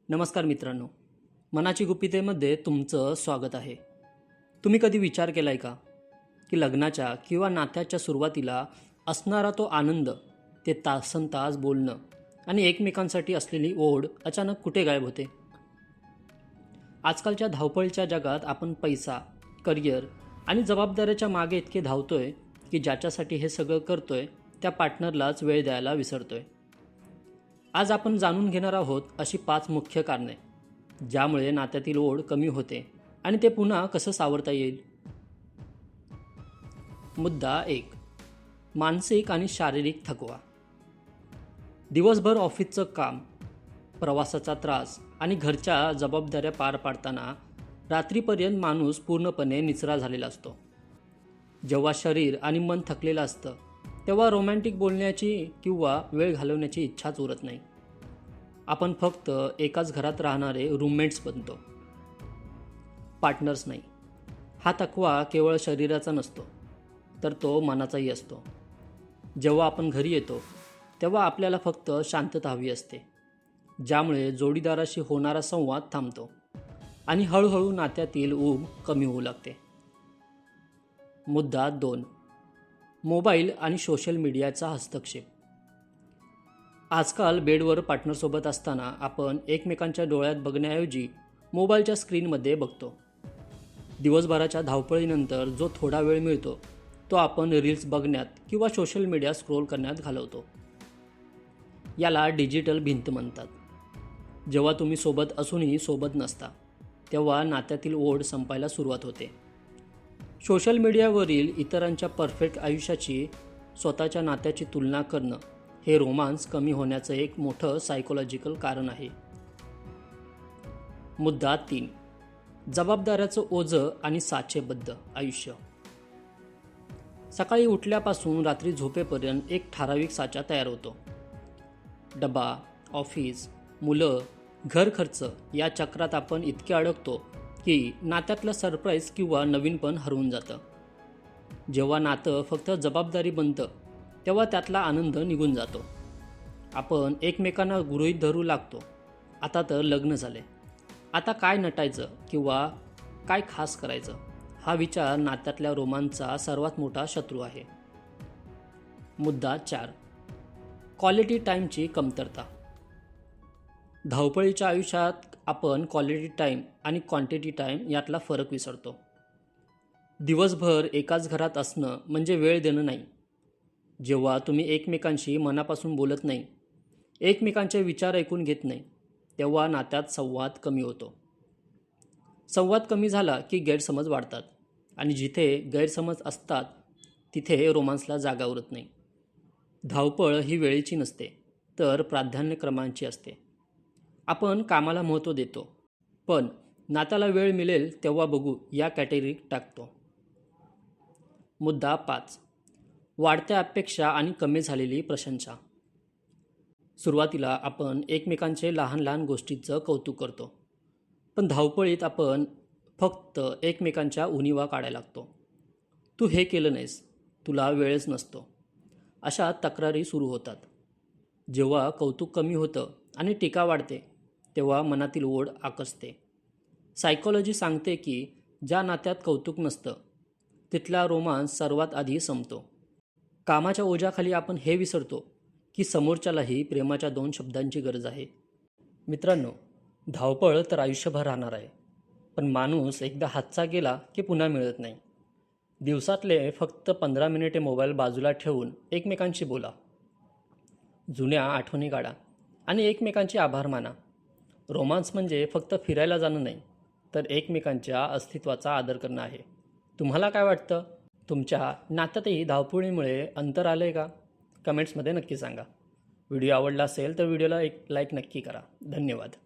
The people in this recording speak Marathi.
नमस्कार मित्रांनो, मनाची गुपितेमध्ये तुमचं स्वागत आहे. तुम्ही कधी विचार केला आहे का की लग्नाच्या किंवा नात्याच्या सुरुवातीला असणारा तो आनंद, ते तासनतास बोलणं आणि एकमेकांसाठी असलेली ओढ अचानक कुठे गायब होते? आजकालच्या धावपळीच्या जगात आपण पैसा, करिअर आणि जबाबदाऱ्याच्या मागे इतके धावतोय की ज्याच्यासाठी हे सगळं करतोय त्या पार्टनरलाच वेळ द्यायला विसरतोय. आज आपण जाणून घेणार आहोत अशी 5 मुख्य कारणे ज्यामुळे नात्यातील ओढ कमी होते आणि ते पुन्हा कसं सावरता येईल. मुद्दा 1. मानसिक आणि शारीरिक थकवा. दिवसभर ऑफिसचं काम, प्रवासाचा त्रास आणि घरच्या जबाबदाऱ्या पार पाडताना रात्रीपर्यंत माणूस पूर्णपणे निचरा झालेला असतो. जेव्हा शरीर आणि मन थकलेलं असतं तेव्हा रोमॅन्टिक बोलण्याची किंवा वेळ घालवण्याची इच्छाच उरत नाही. आपण फक्त एकाच घरात राहणारे रूममेट्स बनतो, पार्टनर्स नाही. हा थकवा केवळ शरीराचा नसतो, तर तो मनाचाही असतो. जेव्हा आपण घरी येतो तेव्हा आपल्याला फक्त शांतता हवी असते, ज्यामुळे जोडीदाराशी होणारा संवाद थांबतो आणि हळूहळू नात्यातील ऊब कमी होऊ लागते. मुद्दा 2. मोबाईल आणि सोशल मीडियाचा हस्तक्षेप. आजकाल बेडवर पार्टनरसोबत असताना आपण एकमेकांच्या डोळ्यात बघण्याऐवजी मोबाईलच्या स्क्रीनमध्ये बघतो. दिवसभराच्या धावपळीनंतर जो थोडा वेळ मिळतो तो आपण रील्स बघण्यात किंवा सोशल मीडिया स्क्रोल करण्यात घालवतो. याला डिजिटल भिंत म्हणतात. जेव्हा तुम्ही सोबत असूनही सोबत नसता तेव्हा नात्यातील ओढ संपायला सुरुवात होते. सोशल मीडियावरील इतरांच्या परफेक्ट आयुष्याची स्वतःच्या नात्याची तुलना करणं हे रोमांस कमी होण्याचं एक मोठं सायकोलॉजिकल कारण आहे. मुद्दा 3. जबाबदाऱ्याचं ओझं आणि साचेबद्ध आयुष्य. सकाळी उठल्यापासून रात्री झोपेपर्यंत एक ठराविक साचा तयार होतो. डबा, ऑफिस, मुलं, घर खर्च या चक्रात आपण इतके अडकतो की नात्यातलं सरप्राईज किंवा नवीनपण हरवून जातं. जेव्हा नातं फक्त जबाबदारी बनतं तेव्हा त्यातला आनंद निघून जातो. आपण एकमेकांना गृहीत धरू लागतो. आता तर लग्न झाले, आता काय नटायचं किंवा काय खास करायचं, हा विचार नात्यातल्या रोमांचा सर्वात मोठा शत्रू आहे. मुद्दा 4. क्वालिटी टाईमची कमतरता. धावपळीच्या आयुष्यात आपण क्वालिटी टाईम आणि क्वांटिटी टाईम यातला फरक विसरतो. दिवसभर एकाच घरात असणं म्हणजे वेळ देणं नाही. जेव्हा तुम्ही एकमेकांशी मनापासून बोलत नाही, एकमेकांचे विचार ऐकून घेत नाही, तेव्हा नात्यात संवाद कमी होतो. संवाद कमी झाला की गैरसमज वाढतात आणि जिथे गैरसमज असतात तिथे रोमांसला जागा उरत नाही. धावपळ ही वेळेची नसते, तर प्राधान्यक्रमांची असते. आपण कामाला महत्त्व देतो, पण नात्याला वेळ मिळेल तेव्हा बघू या कॅटेगरीत टाकतो. मुद्दा 5. वाढत्या अपेक्षा आणि कमी झालेली प्रशंसा. सुरुवातीला आपण एकमेकांचे लहान लहान गोष्टींचं कौतुक करतो, पण धावपळीत आपण फक्त एकमेकांच्या उणिवा काढायला लागतो. तू हे केलं नाहीस, तुला वेळच नसतो, अशा तक्रारी सुरू होतात. जेव्हा कौतुक कमी होतं आणि टीका वाढते तेव्हा मनातील ओढ आकसते. सायकोलॉजी सांगते की ज्या नात्यात कौतुक नसतं तिथला रोमांस सर्वात आधी संपतो. कामाच्या ओझ्याखाली आपण हे विसरतो की समोरच्यालाही प्रेमाच्या 2 शब्दांची गरज आहे. मित्रांनो, धावपळ तर आयुष्यभर राहणार आहे, पण माणूस एकदा हातचा गेला की पुन्हा मिळत नाही. दिवसातले फक्त 15 मिनिटे मोबाईल बाजूला ठेवून एकमेकांशी बोला, जुन्या आठवणी काढा आणि एकमेकांचे आभार माना. रोमांस म्हणजे फक्त फिरायला जाणं नाही, तर एकमेकांच्या अस्तित्वाचा आदर करणं आहे. तुम्हाला काय वाटतं? तुमच्या नात्यातही धावपळीमुळे अंतर आलं आहे का? कमेंट्समध्ये नक्की सांगा. व्हिडिओ आवडला असेल तर व्हिडिओला एक लाईक नक्की करा. धन्यवाद.